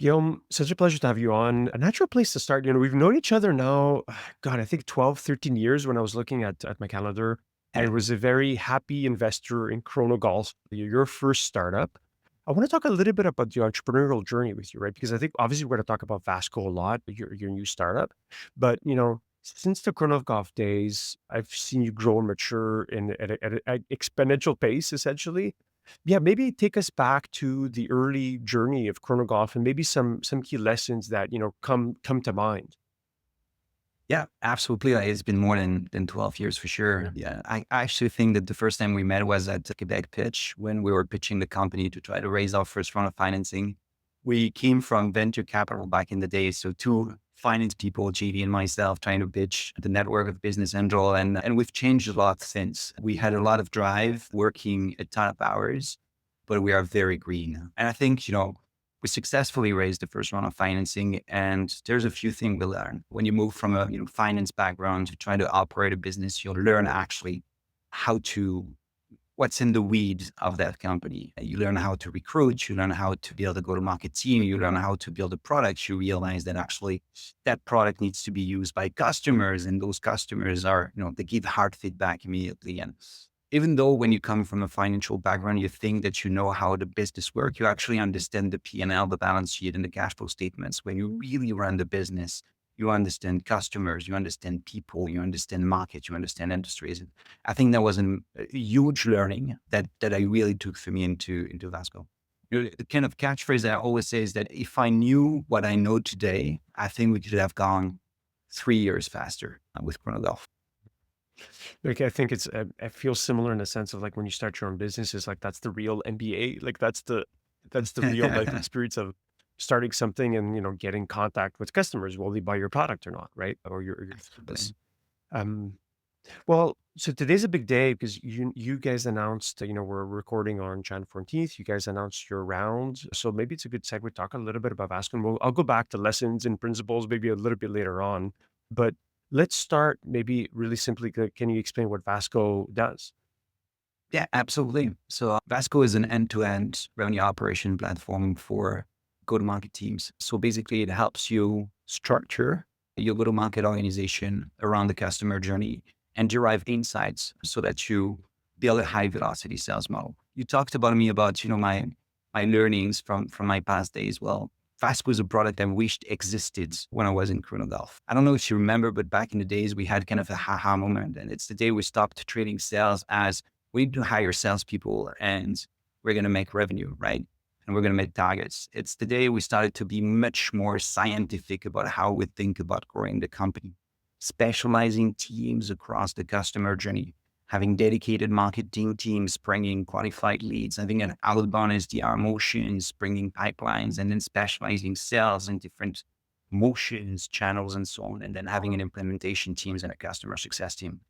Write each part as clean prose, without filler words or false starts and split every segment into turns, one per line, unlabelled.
Guillaume, such a pleasure to have you on. A natural place to start. We've known each other now, God, I think 12, 13 years when I was looking at my calendar. I
Yeah.
was a very happy investor in Chronogolf, your first startup. I want to talk a little bit about the entrepreneurial journey with you, right? Because I think obviously we're going to talk about Vasco a lot, your new startup. But, since the Chronogolf days, I've seen you grow and mature at an exponential pace, essentially. Yeah, maybe take us back to the early journey of Chronogolf and maybe some key lessons that, come to mind.
Yeah, absolutely. It's been more than 12 years for sure. Yeah. I actually think that the first time we met was at the Quebec pitch when we were pitching the company to try to raise our first round of financing. We came from venture capital back in the day. So two finance people, JV and myself, trying to pitch the network of business angel. And we've changed a lot since. We had a lot of drive, working a ton of hours, but we are very green. And I think, we successfully raised the first round of financing. And there's a few things we learn. When you move from a finance background to try to operate a business, you'll learn actually how to, what's in the weeds of that company. You learn how to recruit, you learn how to build a go-to-market team, you learn how to build a product. You realize that actually that product needs to be used by customers, and those customers are, they give hard feedback immediately. And even though when you come from a financial background, you think that you know how the business works, you actually understand the P&L, the balance sheet, and the cash flow statements. When you really run the business, you understand customers, you understand people, you understand market, you understand industries. And I think that was a huge learning that I really took for me into Vasco. The kind of catchphrase that I always say is that if I knew what I know today, I think we could have gone 3 years faster with Chronogolf.
Like, I think I feel similar in the sense of like when you start your own business, it's like that's the real MBA. Like that's the real life experience of starting something and getting contact with customers. Will they buy your product or not, right? Or your service.
Absolutely.
Um, Well, so today's a big day because you guys announced, we're recording on Jan 14th. You guys announced your round. So maybe it's a good segue to talk a little bit about Vasco. And I'll go back to lessons and principles maybe a little bit later on. But let's start maybe really simply. Can you explain what Vasco does?
Yeah, absolutely. So Vasco is an end-to-end revenue operation platform for go-to-market teams. So basically it helps you structure your go-to-market organization around the customer journey and derive insights so that you build a high velocity sales model. You talked about me about, my learnings from my past days. Well, Vasco is a product I wished existed when I was in Chronogolf. I don't know if you remember, but back in the days, we had kind of a haha moment. And it's the day we stopped treating sales as we need to hire salespeople and we're going to make revenue, right? And we're going to make targets. It's the day we started to be much more scientific about how we think about growing the company, specializing teams across the customer journey, having dedicated marketing teams, bringing qualified leads, having an outbound SDR motions, bringing pipelines, and then specializing sales in different motions, channels, and so on. And then having an implementation teams and a customer success team.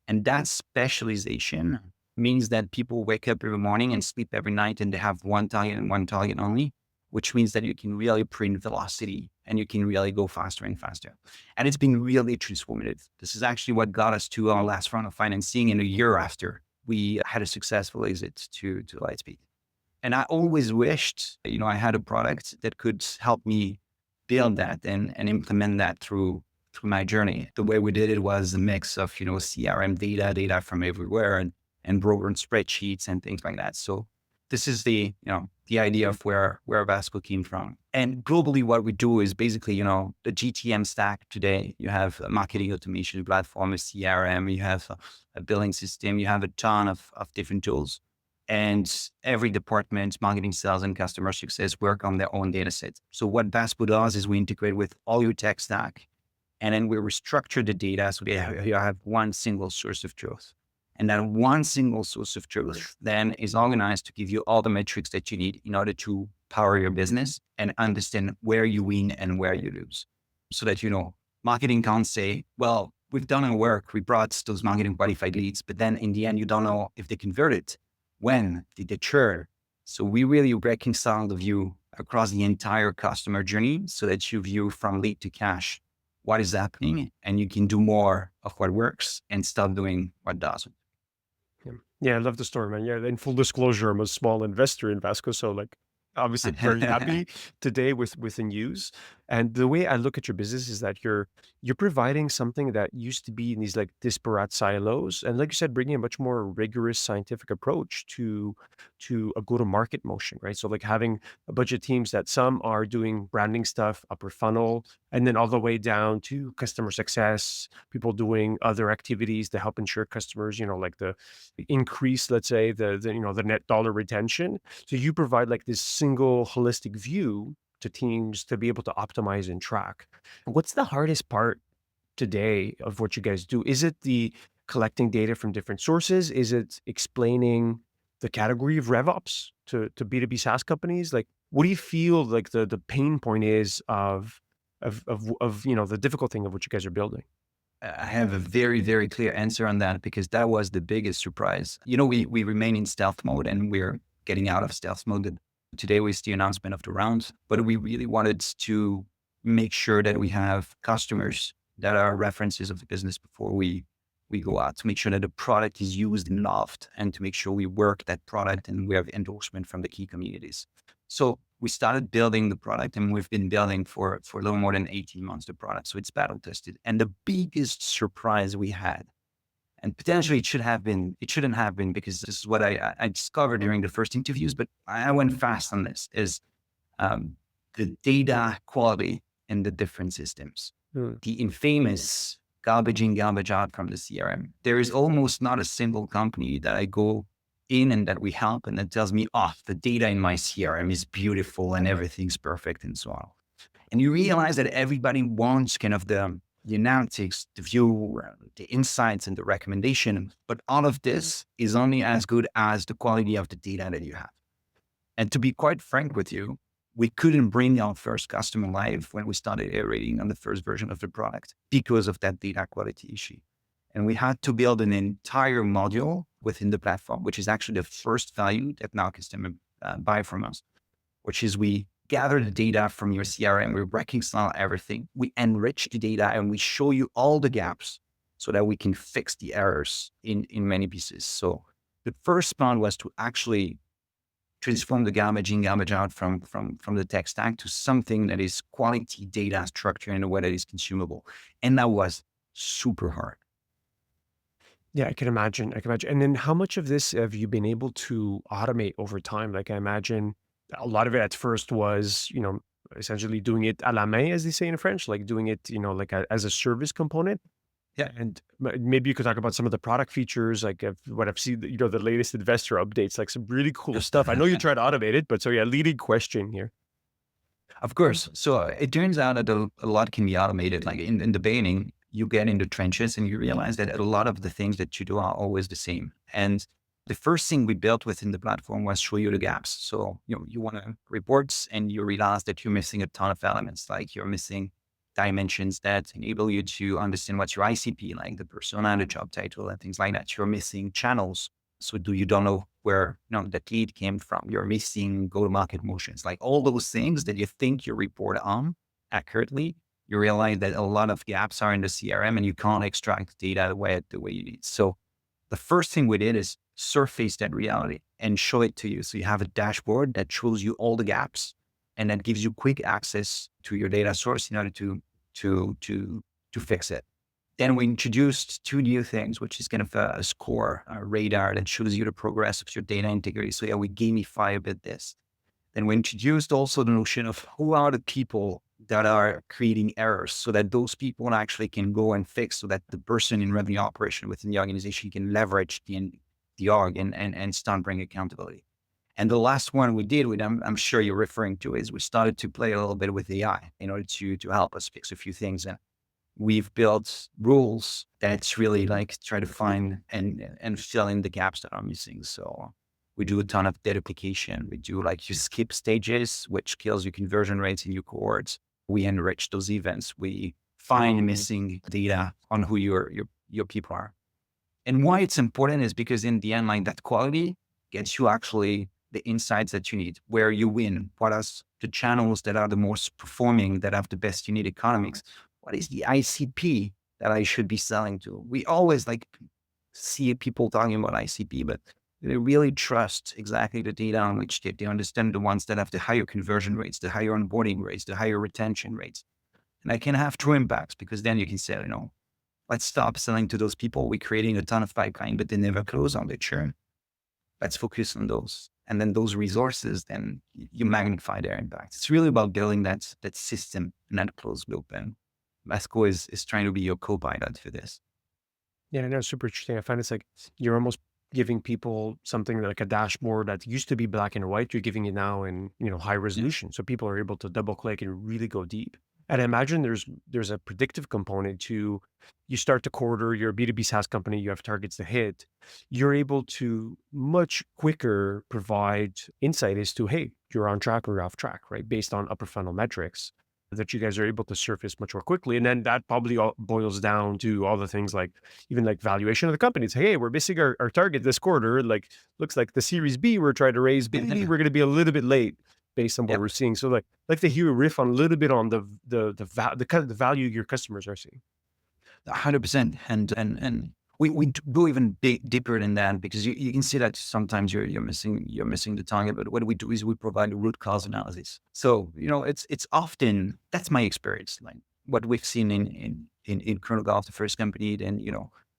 And that specialization means that people wake up every morning and sleep every night and they have one target and one target only, which means that you can really print velocity and you can really go faster and faster. And it's been really transformative. This is actually what got us to our last round of financing. And a year after, we had a successful exit to Lightspeed. And I always wished, I had a product that could help me build that and implement that through my journey. The way we did it was a mix of, CRM data from everywhere and broken spreadsheets and things like that. So this is the idea of where Vasco came from. And globally, what we do is basically, the GTM stack today. You have a marketing automation platform, a CRM, you have a billing system, you have a ton of different tools. And every department, marketing, sales, and customer success work on their own data sets. So what Vasco does is we integrate with all your tech stack, and then we restructure the data so that you have one single source of truth. And that one single source of truth then is organized to give you all the metrics that you need in order to power your business and understand where you win and where you lose. So that, marketing can't say, well, we've done our work, we brought those marketing qualified leads, but then in the end, you don't know if they converted, when did they churn. So we really reconcile the view across the entire customer journey so that you view from lead to cash what is happening, and you can do more of what works and stop doing what doesn't.
Yeah. Yeah, I love the story, man. Yeah, in full disclosure, I'm a small investor in Vasco, so like obviously very happy today with the news. And the way I look at your business is that you're providing something that used to be in these like disparate silos, and like you said, bringing a much more rigorous scientific approach to a go-to-market motion, right? So like having a bunch of teams that some are doing branding stuff, upper funnel, and then all the way down to customer success, people doing other activities to help ensure customers, like the increase, let's say the net dollar retention. So you provide like this single holistic view to teams to be able to optimize and track. What's the hardest part today of what you guys do? Is it the collecting data from different sources? Is it explaining the category of RevOps to B2B SaaS companies? Like, what do you feel like the pain point is of the difficult thing of what you guys are building?
I have a very, very clear answer on that because that was the biggest surprise. We remain in stealth mode and we're getting out of stealth mode. Today was the announcement of the round, but we really wanted to make sure that we have customers that are references of the business before we go out, to make sure that the product is used and loved, and to make sure we work that product and we have endorsement from the key communities. So we started building the product, and we've been building for a little more than 18 months, the product. So it's battle tested. And the biggest surprise we had, and potentially it shouldn't have been, because this is what I discovered during the first interviews, but I went fast on this, is the data quality in the different systems.
Hmm.
The infamous garbage in, garbage out from the CRM. There is almost not a single company that I go in and that we help and that tells me, oh, the data in my CRM is beautiful and everything's perfect and so on. And you realize that everybody wants kind of the analytics, the view, the insights and the recommendation, but all of this is only as good as the quality of the data that you have. And to be quite frank with you, we couldn't bring our first customer live when we started iterating on the first version of the product because of that data quality issue. And we had to build an entire module within the platform, which is actually the first value that now customers buy from us, which is we gather the data from your CRM, we reconcile everything, we enrich the data, and we show you all the gaps so that we can fix the errors in many pieces. So the first part was to actually transform the garbage in, garbage out from the tech stack to something that is quality data structure in a way that is consumable. And that was super hard.
Yeah, I can imagine. I can imagine. And then how much of this have you been able to automate over time? Like I imagine a lot of it at first was, essentially doing it à la main, as they say in French, like doing it, like as a service component.
Yeah.
And maybe you could talk about some of the product features, like what I've seen, the latest investor updates, like some really cool stuff. I know you tried to automate it, but so yeah, leading question here.
Of course. So it turns out that a lot can be automated. Like in the beginning, you get in the trenches and you realize that a lot of the things that you do are always the same. And the first thing we built within the platform was show you the gaps. So, you want to reports and you realize that you're missing a ton of elements, like you're missing dimensions that enable you to understand what's your ICP, like the persona, the job title, and things like that. You're missing channels. So you don't know where that lead came from. You're missing go-to-market motions, like all those things that you think you report on accurately. You realize that a lot of gaps are in the CRM and you can't extract data the way you need. So the first thing we did is surface that reality and show it to you. So you have a dashboard that shows you all the gaps and that gives you quick access to your data source in order to fix it. Then we introduced two new things, which is kind of a score, a radar that shows you the progress of your data integrity. So yeah, we gamify a bit this. Then we introduced also the notion of who are the people that are creating errors so that those people actually can go and fix, so that the person in revenue operation within the organization can leverage the org and start bringing accountability. And the last one we did, which I'm sure you're referring to, is we started to play a little bit with AI in order to help us fix a few things. And we've built rules that's really like try to find and fill in the gaps that are missing. So we do a ton of deduplication. We do like you skip stages, which kills your conversion rates in your cohorts. We enrich those events. We find missing data on who your people are. And why it's important is because in the end, like that quality gets you actually the insights that you need, where you win, what are the channels that are the most performing, that have the best unit economics, what is the ICP that I should be selling to. We always like see people talking about ICP, but They really trust exactly the data on which they understand the ones that have the higher conversion rates, the higher onboarding rates, the higher retention rates. And that can have true impacts because then you can say, let's stop selling to those people. We're creating a ton of pipeline, but they never close on the churn. Let's focus on those. And then those resources, then you magnify their impact. It's really about building that system and that closed loop. And Vasco is trying to be your co-pilot for this.
Yeah, I know, super interesting. I find it's like you're almost giving people something like a dashboard that used to be black and white. You're giving it now in, high
Yeah.
resolution. So people are able to double click and really go deep. And I imagine there's a predictive component to you start the quarter, you're a B2B SaaS company, you have targets to hit. You're able to much quicker provide insight as to, hey, you're on track or you're off track, right? Based on upper funnel metrics that you guys are able to surface much more quickly. And then that probably all boils down to all the things like even like valuation of the company. It's, hey, we're missing our target this quarter. Like, looks like the Series B we're trying to raise, maybe we're going to be a little bit late based on what
Yep.
we're seeing. So like to hear a riff on a little bit on the kind of the value your customers are seeing.
100%. And we go even deeper than that because you can see that sometimes you're missing the target. But what we do is we provide a root cause analysis. So it's often that's my experience. Like what we've seen in Chronogolf, the first company. Then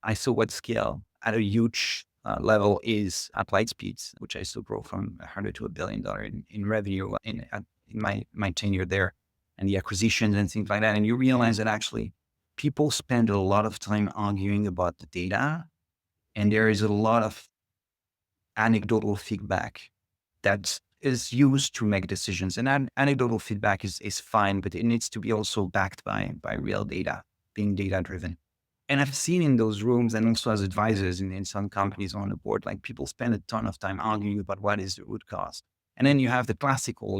I saw what scale at a huge level is at Lightspeed, which I still grow from 100 to $1 billion in revenue in my tenure there, and the acquisitions and things like that. And you realize that actually people spend a lot of time arguing about the data, and there is a lot of anecdotal feedback that is used to make decisions. And anecdotal feedback is fine, but it needs to be also backed by real data, being data driven. And I've seen in those rooms and also as advisors in some companies on the board, like people spend a ton of time arguing about what is the root cause. And then you have the classical,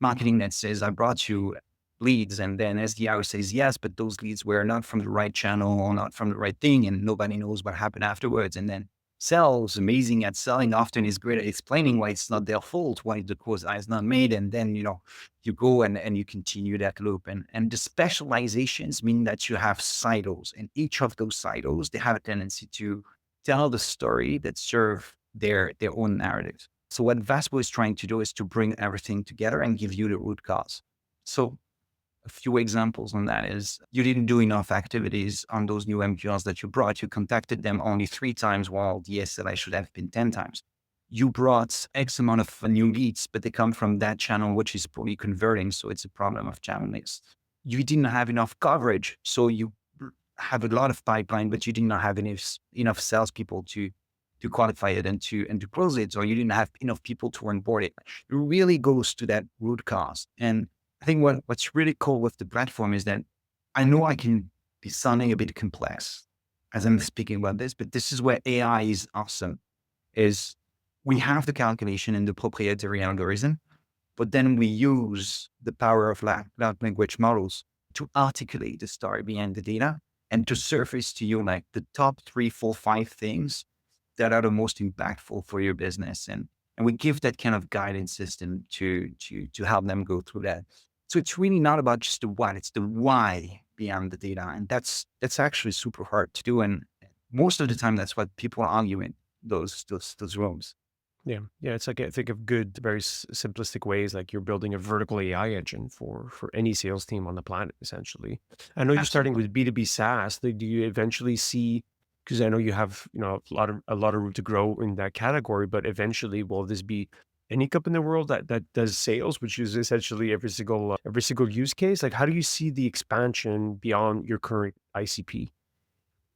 marketing that says, I brought you leads. And then SDR says, yes, but those leads were not from the right channel or not from the right thing. And nobody knows what happened afterwards. And then sales, amazing at selling, often is great at explaining why it's not their fault, why the cause is not made. And then, you go and you continue that loop. And the specializations mean that you have silos, and each of those silos, they have a tendency to tell the story that serve their own narrative. So what Vasco is trying to do is to bring everything together and give you the root cause. So a few examples on that is you didn't do enough activities on those new MQLs that you brought. You contacted them only 3 times while the SLA should have been 10 times. You brought X amount of new leads, but they come from that channel, which is poorly converting. So it's a problem of channel mix. You didn't have enough coverage. So you have a lot of pipeline, but you did not have enough salespeople to qualify it and to close it. Or you didn't have enough people to onboard it. It really goes to that root cause. And I think what's really cool with the platform is that I know I can be sounding a bit complex as I'm speaking about this, but this is where AI is awesome, is we have the calculation in the proprietary algorithm, but then we use the power of large language models to articulate the story behind the data and to surface to you like the top 3, 4, 5 things that are the most impactful for your business. And we give that kind of guidance system to help them go through that. So it's really not about just the what, it's the why behind the data. And that's actually super hard to do. And most of the time, that's what people argue in those rooms.
Yeah. Yeah. It's like, I think of good, very simplistic ways, like you're building a vertical AI engine for any sales team on the planet, essentially. I know you're starting
Absolutely.
with B2B SaaS. Do you eventually see, because I know you have, a lot of room to grow in that category, but eventually will this be any company in the world that does sales, which is essentially every single use case? Like, how do you see the expansion beyond your current ICP?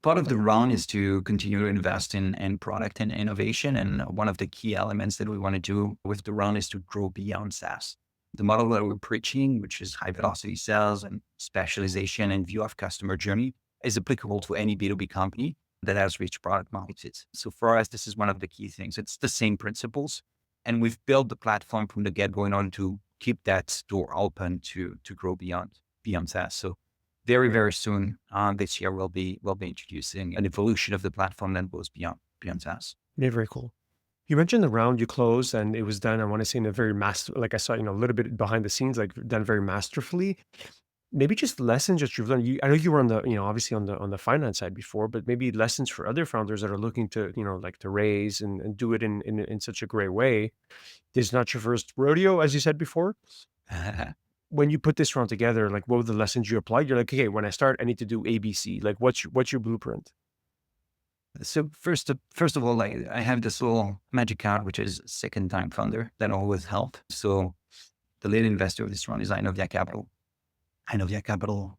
Part of the run is to continue to invest in product and innovation. And one of the key elements that we want to do with the run is to grow beyond SaaS. The model that we're preaching, which is high velocity sales and specialization and view of customer journey, is applicable to any B2B company that has reached product market fit. So for us, this is one of the key things. It's the same principles. And we've built the platform from the get-go in order to keep that door open to grow beyond SaaS. So very, very soon this year, we'll be introducing an evolution of the platform that goes beyond SaaS.
Yeah, very cool. You mentioned the round you closed and it was done, I want to say in a very master, like I saw, a little bit behind the scenes, like done very masterfully. maybe just lessons that you've learned. I know you were on the, obviously on the finance side before, but maybe lessons for other founders that are looking to, like to raise and do it in such a great way. This is not your first rodeo, as you said before. When you put this round together, like what were the lessons you applied? You're like, okay, when I start, I need to do ABC. Like, what's your blueprint?
So first of all, like I have this little magic card, which is second time founder that always help. So the lead investor of this round is Inovia Capital. Inovia Capital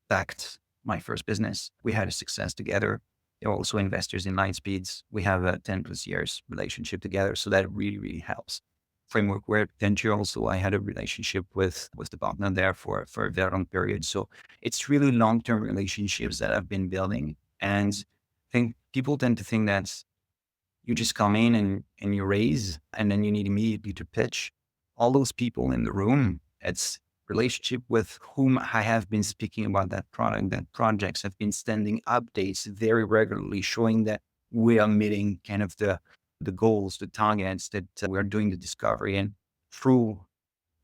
backed my first business. We had a success together. They're also investors in Lightspeed. We have a 10 plus years relationship together. So that really, really helps. Framework where venture also, I had a relationship with the partner there for a very long period. So it's really long-term relationships that I've been building. And I think people tend to think that you just come in and you raise and then you need immediately to pitch. All those people in the room, it's relationship with whom I have been speaking about that product, that projects have been sending updates very regularly, showing that we are meeting kind of the goals, the targets that we are doing the discovery. And through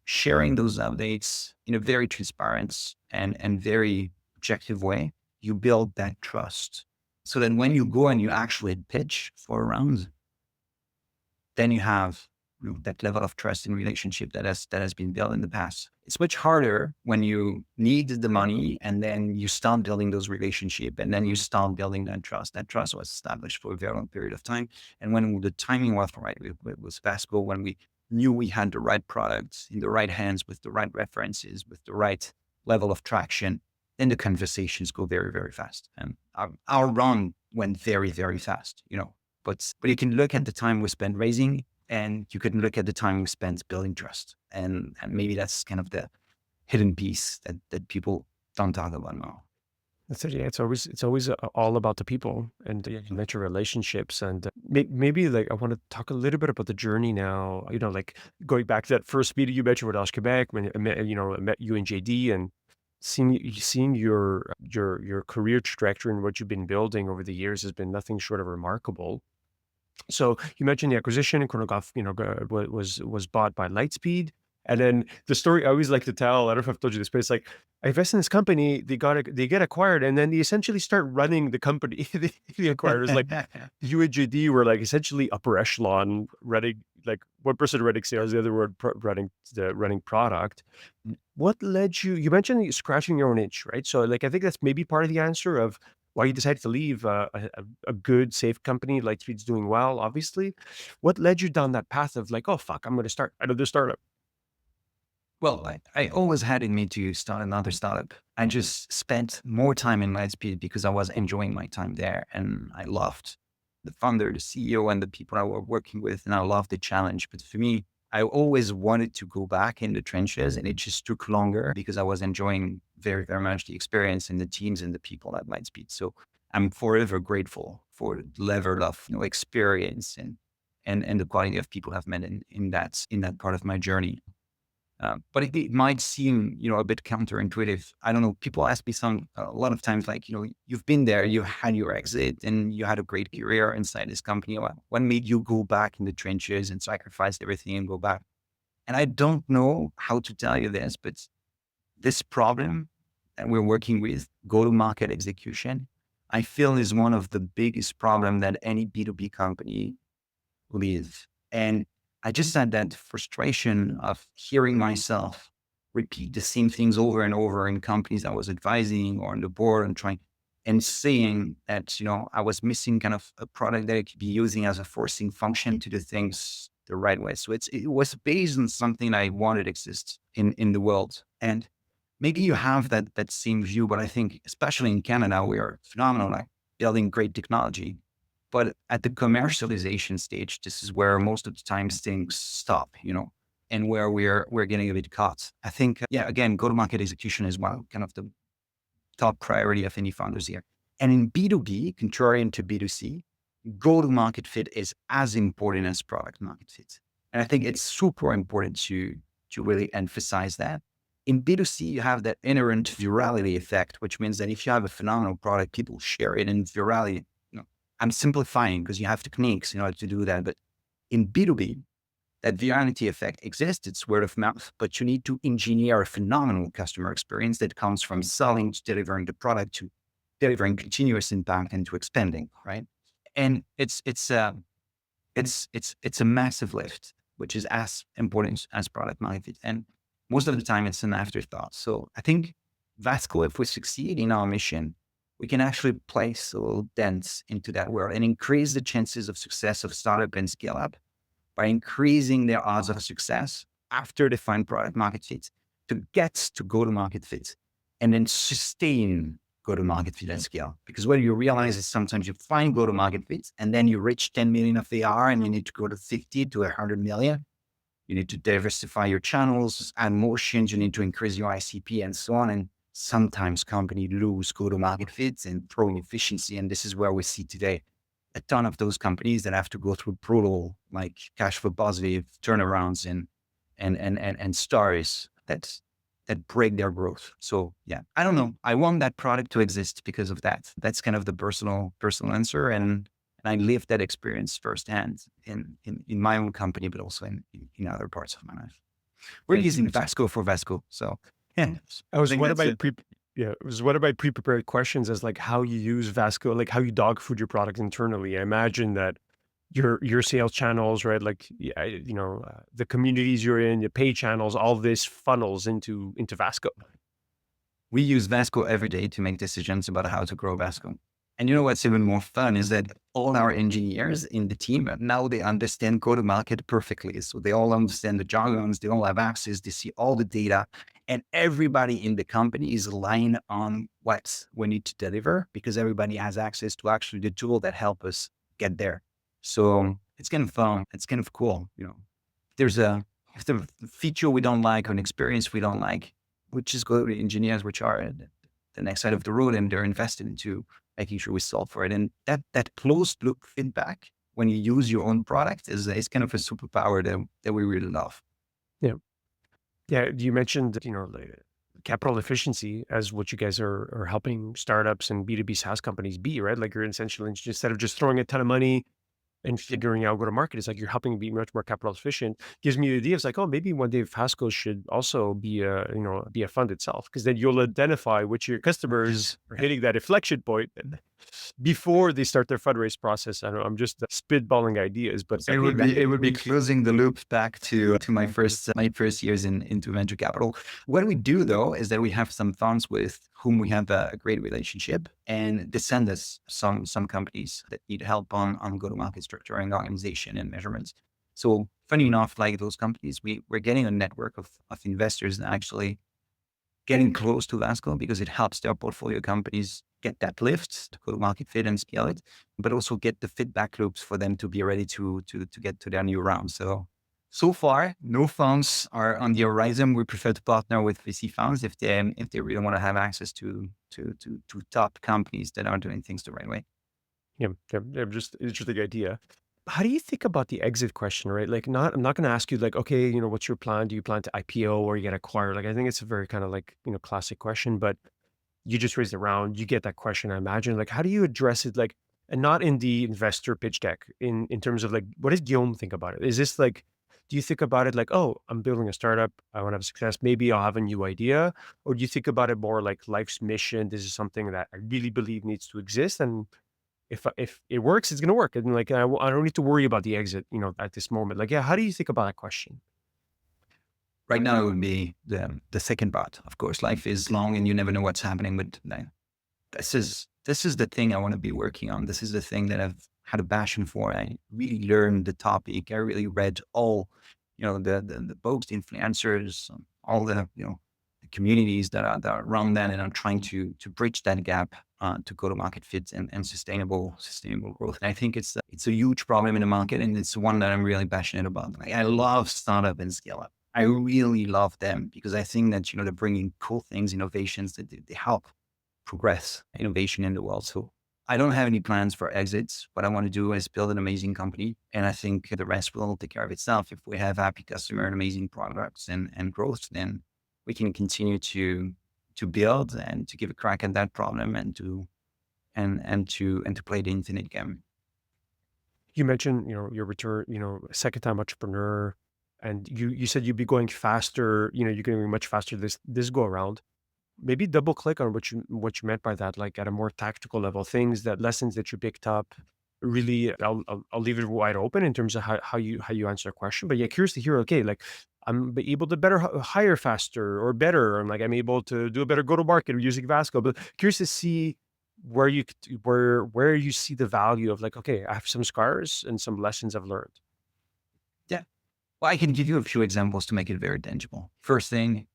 sharing those updates in a very transparent and very objective way, you build that trust. So then when you go and you actually pitch for a round, then you have that level of trust and relationship that has been built in the past. It's much harder when you need the money and then you start building those relationships and then you start building that trust. That trust was established for a very long period of time. And when the timing was right, it was Vasco, when we knew we had the right products in the right hands with the right references, with the right level of traction, then the conversations go very, very fast. And our run went very, very fast, but you can look at the time we spent raising and you can look at the time we spent building trust. And maybe that's kind of the hidden piece that people don't talk about now.
That's it. Yeah, it's always all about the people and you mentioned relationships and maybe like I want to talk a little bit about the journey now. Like going back to that first meeting you mentioned with Osh Quebec when I met you and JD and seeing your career trajectory and what you've been building over the years has been nothing short of remarkable. So you mentioned the acquisition and Chronogolf, was bought by Lightspeed. And then the story I always like to tell, I don't know if I've told you this, but it's like I invest in this company, they get acquired, and then they essentially start running the company. The acquirers, like you and JD were like essentially upper echelon running, like one person running sales, the other one running product. What led you? You mentioned scratching your own itch, right? So like I think that's maybe part of the answer of why you decided to leave a good, safe company. Lightspeed's doing well, obviously. What led you down that path of like, oh fuck, I'm going to start another startup?
Well, I always had in me to start another startup. I just spent more time in Lightspeed because I was enjoying my time there and I loved the founder, the CEO, and the people I was working with, and I loved the challenge. But for me, I always wanted to go back in the trenches, and it just took longer because I was enjoying very, very much the experience and the teams and the people at Lightspeed. So I'm forever grateful for the level of experience and the quality of people I've met in that part of my journey. But it might seem, a bit counterintuitive. I don't know. People ask me a lot of times, like, you've been there, you had your exit and you had a great career inside this company. What made you go back in the trenches and sacrifice everything and go back? And I don't know how to tell you this, but this problem that we're working with, go-to-market execution, I feel is one of the biggest problem that any B2B company live. And I just had that frustration of hearing myself repeat the same things over and over in companies I was advising or on the board and trying and seeing that, I was missing kind of a product that I could be using as a forcing function to do things the right way. So it was based on something I wanted to exist in the world. And maybe you have that same view, but I think especially in Canada, we are phenomenal, like building great technology. But at the commercialization stage, this is where most of the times things stop, and where we're getting a bit caught. I think, yeah, again, go-to-market execution is one kind of the top priority of any founders here. And in B2B, contrarian to B2C, go-to-market fit is as important as product market fit. And I think it's super important to really emphasize that. In B2C, you have that inherent virality effect, which means that if you have a phenomenal product, people share it, and virality, I'm simplifying because you have techniques in order to do that. But in B2B, that virality effect exists. It's word of mouth, but you need to engineer a phenomenal customer experience that comes from selling to delivering the product to delivering continuous impact and to expanding, right? And it's a massive lift, which is as important as product market fit. And most of the time it's an afterthought. So I think Vasco, if we succeed in our mission, we can actually place a little dent into that world and increase the chances of success of startup and scale up by increasing their odds of success after they find product market fit to get to go to market fit and then sustain go to market fit at scale. Because what you realize is sometimes you find go to market fit and then you reach 10 million of AR and you need to go to 50 to 100 million. You need to diversify your channels, add motions, you need to increase your ICP and so on. And sometimes companies lose go to market fits and pro efficiency. And this is where we see today a ton of those companies that have to go through brutal, like cash flow positive turnarounds and stories that break their growth. So yeah, I don't know. I want that product to exist because of that. That's kind of the personal answer. And I lived that experience firsthand in my own company, but also in other parts of my life. We're using Vasco for Vasco. So yeah,
I was
think
one of
that's
my
it.
it was one of my pre-prepared questions as like how you use Vasco, like how you dog food your product internally. I imagine that your sales channels, right? Like, the communities you're in, your pay channels, all this funnels into Vasco.
We use Vasco every day to make decisions about how to grow Vasco. And you know what's even more fun is that all our engineers in the team, now they understand go-to-market perfectly. So they all understand the jargons, they all have access, they see all the data, and everybody in the company is aligned on what we need to deliver because everybody has access to actually the tool that help us get there. So it's kind of fun. It's kind of cool. If there's a feature we don't like or an experience we don't like, we just go to the engineers, which are at the next side of the road, and they're invested into making sure we solve for it. And that closed loop feedback when you use your own product is kind of a superpower that we really love.
Yeah. Yeah. You mentioned, like, capital efficiency as what you guys are helping startups and B2B SaaS companies be, right? Like you're essentially, instead of just throwing a ton of money and figuring out go to market, it's like you're helping be much more capital efficient. Gives me the idea. It's like, oh, maybe one day Vasco should also be a fund itself, because then you'll identify which your customers are hitting that inflection point and before they start their fundraise process. I don't know, I'm just spitballing ideas, but
It would be closing the loop back to my first years into venture capital. What we do though is that we have some funds with whom we have a great relationship, and they send us some companies that need help on go to market structuring, organization, and measurements. So funny enough, like those companies, we're getting a network of investors and actually getting close to Vasco because it helps their portfolio companies get that lift to go to market fit and scale it, but also get the feedback loops for them to be ready to get to their new round. So far, no funds are on the horizon. We prefer to partner with VC funds if they really want to have access to top companies that are doing things the right way.
yeah, just interesting idea. How do you think about the exit question, right? Like, I'm not going to ask you like, okay, what's your plan? Do you plan to IPO or you get acquired? Like, I think it's a very kind of like, classic question, but you just raised it around, you get that question, I imagine. Like, how do you address it? Like, and not in the investor pitch deck, in terms of like, what does Guillaume think about it? Is this like, do you think about it like, oh, I'm building a startup, I want to have success, maybe I'll have a new idea? Or do you think about it more like life's mission? This is something that I really believe needs to exist. And if it works, it's going to work. And like, I don't need to worry about the exit, at this moment. Like, yeah, how do you think about that question?
Right now, it would be the second part. Of course, life is long and you never know what's happening. But this is the thing I want to be working on. This is the thing that I've had a passion for. I really learned the topic. I really read all, the books, the influencers, all the the communities that are around that, and I'm trying to bridge that gap to go to market fit and sustainable growth. And I think it's a huge problem in the market, and it's one that I'm really passionate about. Like, I love startup and scale up. I really love them because I think that they're bringing cool things, innovations that they help progress innovation in the world. So I don't have any plans for exits. What I want to do is build an amazing company, and I think the rest will take care of itself. If we have happy customer and amazing products and growth, then we can continue to build and to give a crack at that problem and to play the infinite game.
You mentioned, your return, second time entrepreneur. and you said you'd be going faster, you're going to be much faster this go around. Maybe double click on what you meant by that, like at a more tactical level, lessons that you picked up. Really, I'll leave it wide open in terms of how you answer a question. But yeah, curious to hear. Okay, like I'm able to better hire faster or better, and like I'm able to do a better go to market using Vasco. But curious to see where you see the value of like, okay, I have some scars and some lessons I've learned.
Yeah. Well, I can give you a few examples to make it very tangible. First thing,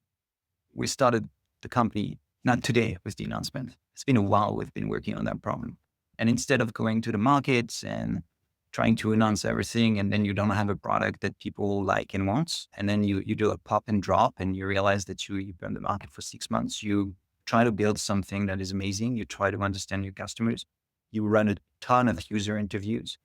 we started the company not today with the announcement. It's been a while we've been working on that problem. And instead of going to the markets and trying to announce everything, and then you don't have a product that people like and want, and then you do a pop and drop and you realize that you've been on the market for 6 months, you try to build something that is amazing. You try to understand your customers. You run a ton of user interviews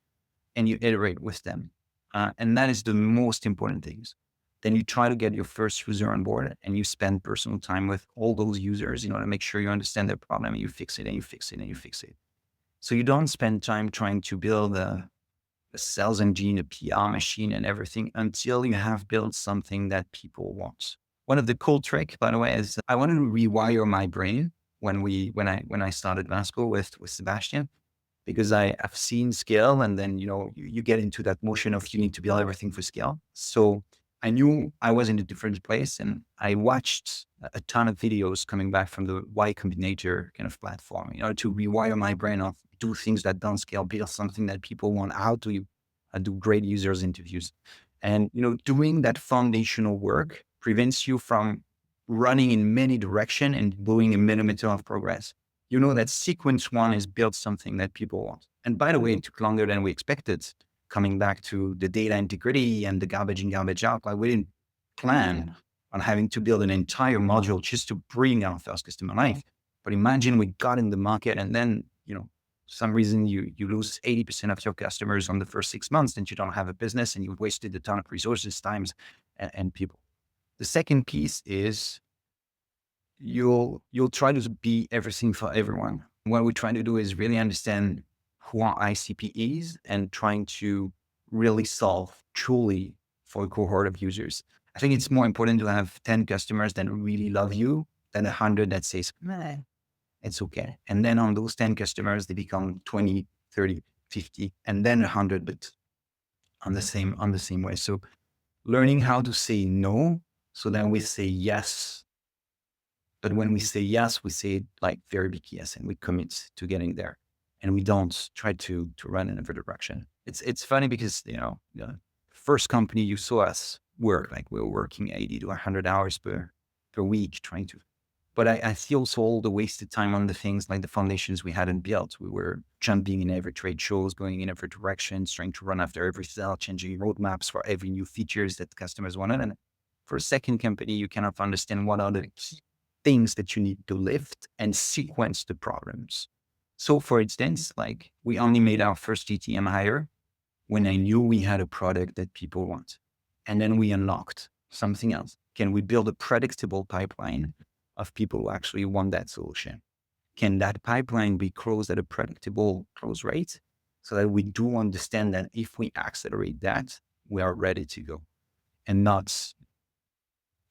and you iterate with them. And that is the most important things. Then you try to get your first user on board and you spend personal time with all those users, to make sure you understand their problem and you fix it and you fix it and you fix it. So you don't spend time trying to build a sales engine, a PR machine and everything until you have built something that people want. One of the cool tricks, by the way, is I wanted to rewire my brain when I started Vasco with Sebastian, because I've seen scale and then, you get into that motion of you need to build everything for scale. So I knew I was in a different place and I watched a ton of videos coming back from the Y Combinator kind of platform, to rewire my brain of do things that don't scale, build something that people want. How do you do great users interviews? And, doing that foundational work prevents you from running in many directions and doing a millimeter of progress. You know that sequence one is build something that people want. And by the way, it took longer than we expected. Coming back to the data integrity and the garbage in, garbage out, like we didn't plan on having to build an entire module just to bring our first customer live. But imagine we got in the market and then, some reason you lose 80% of your customers on the first 6 months, then you don't have a business and you've wasted a ton of resources, times, and people. The second piece is you'll try to be everything for everyone. What we're trying to do is really understand who our ICP is and trying to really solve truly for a cohort of users. I think it's more important to have 10 customers that really love you than 100 that says, meh, it's okay. And then on those 10 customers, they become 20, 30, 50, and then 100, but on the same way. So learning how to say no so that we say yes. But when we say yes, we say it like very big yes, and we commit to getting there. And we don't try to run in every direction. It's funny because, the first company you saw us work, like we were working 80 to 100 hours per week trying to, but I see also all the wasted time on the things like the foundations we hadn't built. We were jumping in every trade shows, going in every direction, trying to run after every sale, changing roadmaps for every new features that customers wanted. And for a second company, you cannot understand what are the key things that you need to lift and sequence the problems. So for instance, like we only made our first GTM hire when I knew we had a product that people want. And then we unlocked something else. Can we build a predictable pipeline of people who actually want that solution? Can that pipeline be closed at a predictable close rate so that we do understand that if we accelerate that, we are ready to go and not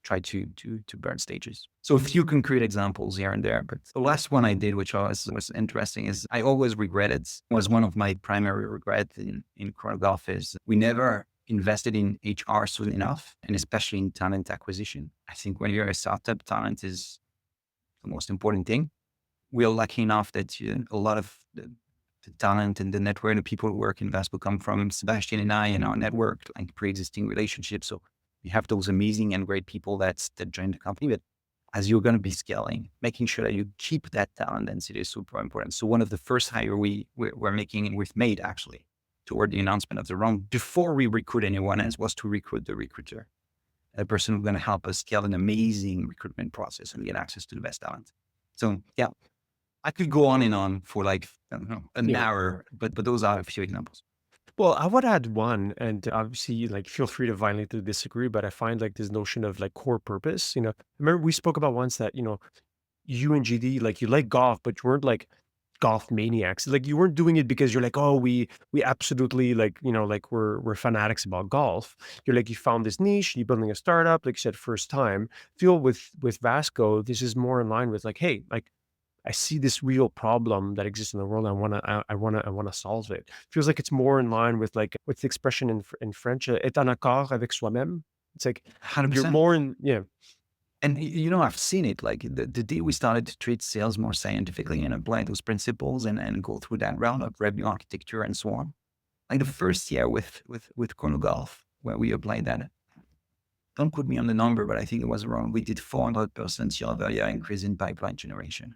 try to burn stages. So a few concrete examples here and there, but the last one I did, which was interesting, is I always regretted, was one of my primary regrets in Chronogolf, is we never invested in HR soon enough, and especially in talent acquisition. I think when you're a startup, talent is the most important thing. We are lucky enough that a lot of the talent and the network, the people who work in Vasco come from Sebastian and I and our network, like pre-existing relationships. So we have those amazing and great people that join the company. But as you're going to be scaling, making sure that you keep that talent density is super important. So one of the first hire we're making, and we've made actually toward the announcement of the round, before we recruit anyone else, was to recruit the recruiter, a person who's going to help us scale an amazing recruitment process and get access to the best talent. So yeah, I could go on and on for like, I don't know, an hour, but those are a few examples.
Well, I would add one, and obviously, like, feel free to violently disagree, but I find like this notion of like core purpose. Remember we spoke about once that you and GD, like, you like golf, but you weren't like golf maniacs. Like you weren't doing it because you're like, oh, we absolutely like, like we're fanatics about golf. You're like, you found this niche, you're building a startup, like you said, first time. Feel with Vasco, this is more in line with like, hey, like I see this real problem that exists in the world. I wanna solve it. Feels like it's more in line with like what's the expression in French? Être en accord avec soi-même. It's like you're
100%.
more in, yeah.
And I've seen it. Like the day we started to treat sales more scientifically and apply those principles and go through that round of revenue architecture and so on. Like the first year with Chronogolf, where we applied that. Don't quote me on the number, but I think it was around. We did 400% year-over-year increase in pipeline generation.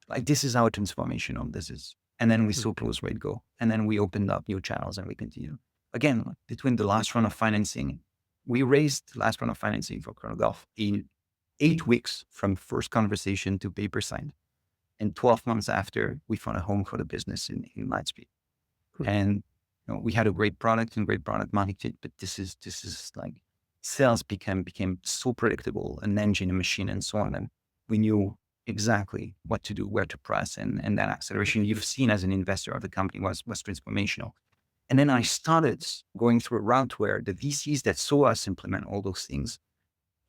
Like this is how transformational this is. And then we
Mm,
saw close rate go. And then we opened up new channels and we continue. Again, between the last round of financing, we raised the last round of financing for Chronogolf in 8 weeks from first conversation to paper signed. And 12 months after, we found a home for the business in Lightspeed.
mm,
And we had a great product and great product market fit, but this is like sales became so predictable, an engine, a machine, and so on. And we knew exactly what to do, where to press, and that acceleration you've seen as an investor of the company was transformational. And then I started going through a route where the VCs that saw us implement all those things,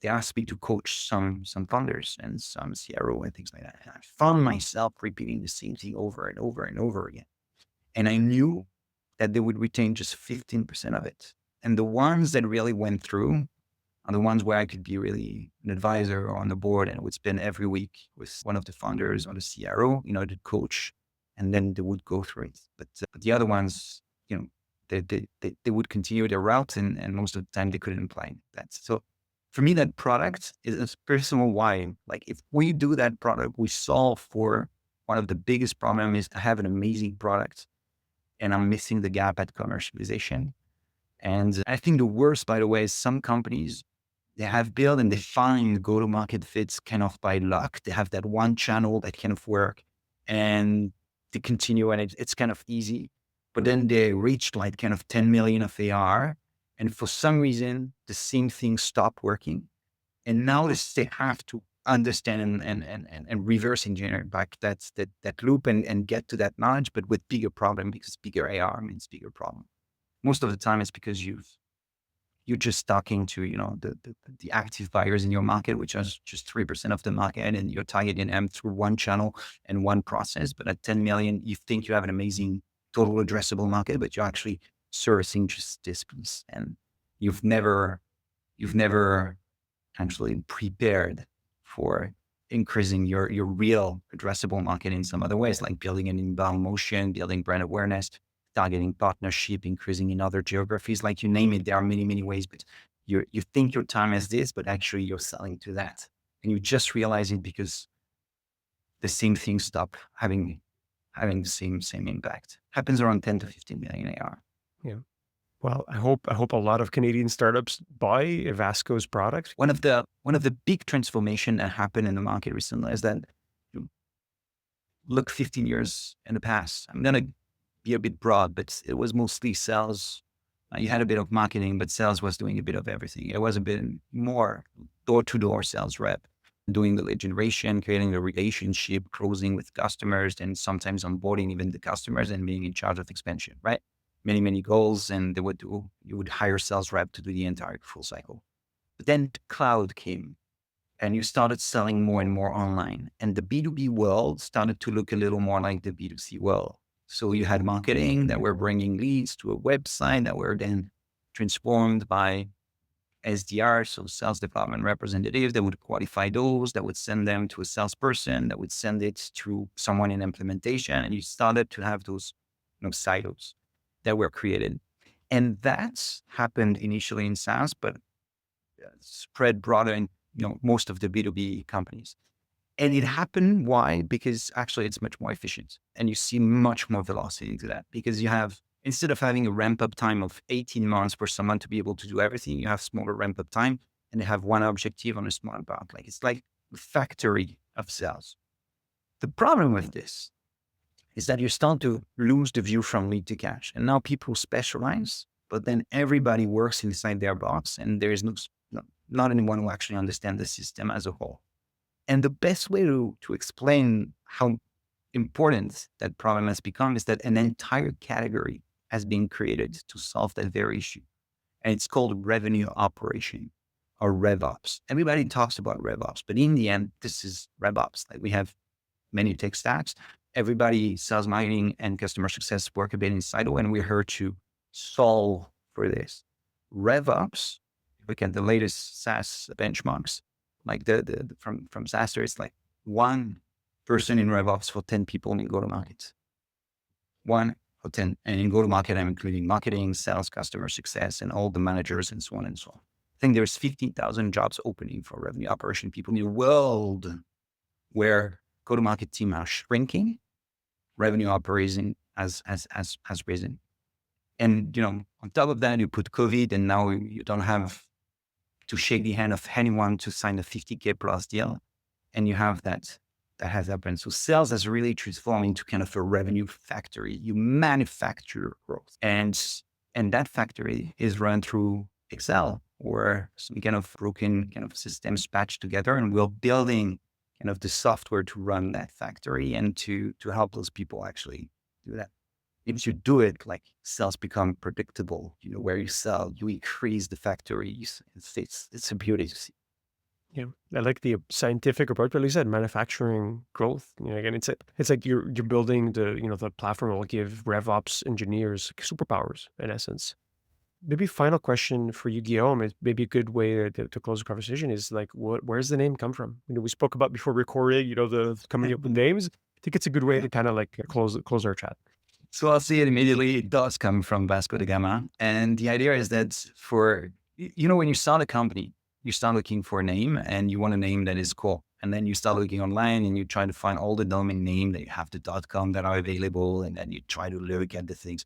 they asked me to coach some founders and some CRO and things like that. And I found myself repeating the same thing over and over and over again. And I knew that they would retain just 15% of it. And the ones that really went through are the ones where I could be really an advisor or on the board and would spend every week with one of the founders or the CRO, to coach, and then they would go through it. But the other ones, they would continue their route and most of the time they couldn't apply that. So for me, that product is a personal why. Like if we do that product, we solve for one of the biggest problems is I have an amazing product and I'm missing the gap at commercialization. And I think the worst, by the way, is some companies, they have built and they find go-to-market fits kind of by luck. They have that one channel that kind of work and they continue and it's kind of easy. But then they reach like kind of 10 million of AR. And for some reason, the same thing stopped working. And now they have to understand and reverse engineer back that loop and get to that knowledge, but with bigger problem because bigger AR means bigger problem. Most of the time it's because you're just talking to, the active buyers in your market, which are just 3% of the market, and you're targeting them through one channel and one process. But at 10 million, you think you have an amazing total addressable market, but you're actually servicing just this piece. And you've never actually prepared for increasing your real addressable market in some other ways, like building an inbound motion, building brand awareness, targeting partnership, increasing in other geographies, like you name it. There are many, many ways, but you think your time is this, but actually you're selling to that. And you just realize it because the same thing stop having the same impact. Happens around 10 to 15 million AR.
yeah. Well, I hope a lot of Canadian startups buy Vasco's product.
One of the big transformation that happened in the market recently is that you look 15 years in the past. I'm gonna be a bit broad, but it was mostly sales. You had a bit of marketing, but sales was doing a bit of everything. It was a bit more door-to-door sales rep, doing the lead generation, creating the relationship, closing with customers, and sometimes onboarding even the customers and being in charge of expansion, right? Many, many goals. And you would hire sales rep to do the entire full cycle. But then the cloud came and you started selling more and more online. And the B2B world started to look a little more like the B2C world. So you had marketing that were bringing leads to a website that were then transformed by SDR, so sales development representatives that would qualify those, that would send them to a salesperson, that would send it to someone in implementation. And you started to have those silos that were created. And that's happened initially in SaaS, but spread broader in most of the B2B companies. And it happened. Why? Because actually it's much more efficient and you see much more velocity to that because you have, instead of having a ramp up time of 18 months for someone to be able to do everything, you have smaller ramp up time and they have one objective on a small part. Like it's like a factory of sales. The problem with this is that you start to lose the view from lead to cash. And now people specialize, but then everybody works inside their box and there is not anyone who actually understands the system as a whole. And the best way to explain how important that problem has become is that an entire category has been created to solve that very issue. And it's called revenue operation or RevOps. Everybody talks about RevOps, but in the end, this is RevOps. Like we have many tech stacks. Everybody, sales, marketing, and customer success work a bit in silo, and we're here to solve for this. RevOps, look at the latest SaaS benchmarks, like from SaaS, it's like one person in RevOps for 10 people in go-to-market. One for 10. And in go-to-market, I'm including marketing, sales, customer success, and all the managers and so on and so on. I think there's 15,000 jobs opening for revenue operation people in the world where go-to-market team are shrinking, revenue operation has risen. And, on top of that, you put COVID and now you don't have to shake the hand of anyone to sign a 50K plus deal. And you have that has happened. So sales has really transformed into kind of a revenue factory. You manufacture growth. And that factory is run through Excel or some kind of broken kind of systems patched together. And we're building kind of the software to run that factory and to help those people actually do that. If you do it, like sales become predictable, where you sell, you increase the factories. It's a beauty to see.
Yeah, I like the scientific approach, but like you said, manufacturing growth. Again, it's like you're building the platform that will give RevOps engineers superpowers in essence. Maybe final question for you, Guillaume, is maybe a good way to close the conversation is like, where's the name come from? We spoke about before recording, the coming up with names. I think it's a good way to kind of like close our chat.
So I'll see it immediately. It does come from Vasco da Gama. And the idea is that when you start a company, you start looking for a name and you want a name that is cool. And then you start looking online and you try to find all the domain name that you have the .com that are available. And then you try to look at the things.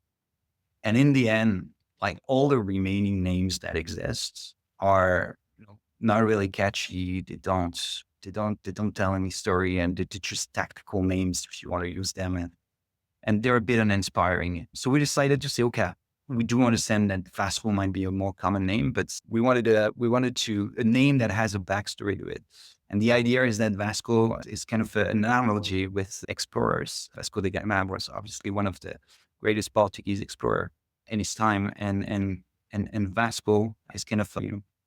And in the end, like all the remaining names that exist are not really catchy. They don't tell any story, and they're just tactical names if you want to use them. And they're a bit uninspiring. So we decided to say, okay, we do understand that Vasco might be a more common name, but we wanted a name that has a backstory to it. And the idea is that Vasco is kind of an analogy with explorers. Vasco da Gama was obviously one of the greatest Portuguese explorer in his time. And Vasco is kind of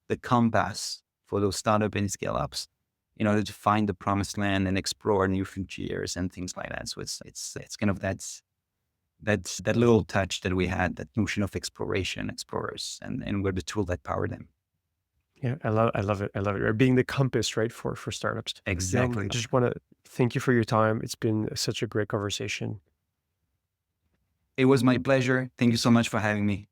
the compass for those startup and scale ups in order to find the promised land and explore new frontiers and things like that. So it's kind of that little touch that we had, that notion of exploration, explorers, and we're the tool that power them.
Yeah, I love it. I love it. Or being the compass, right, for startups.
Exactly.
I just want to thank you for your time. It's been such a great conversation.
It was my pleasure. Thank you so much for having me.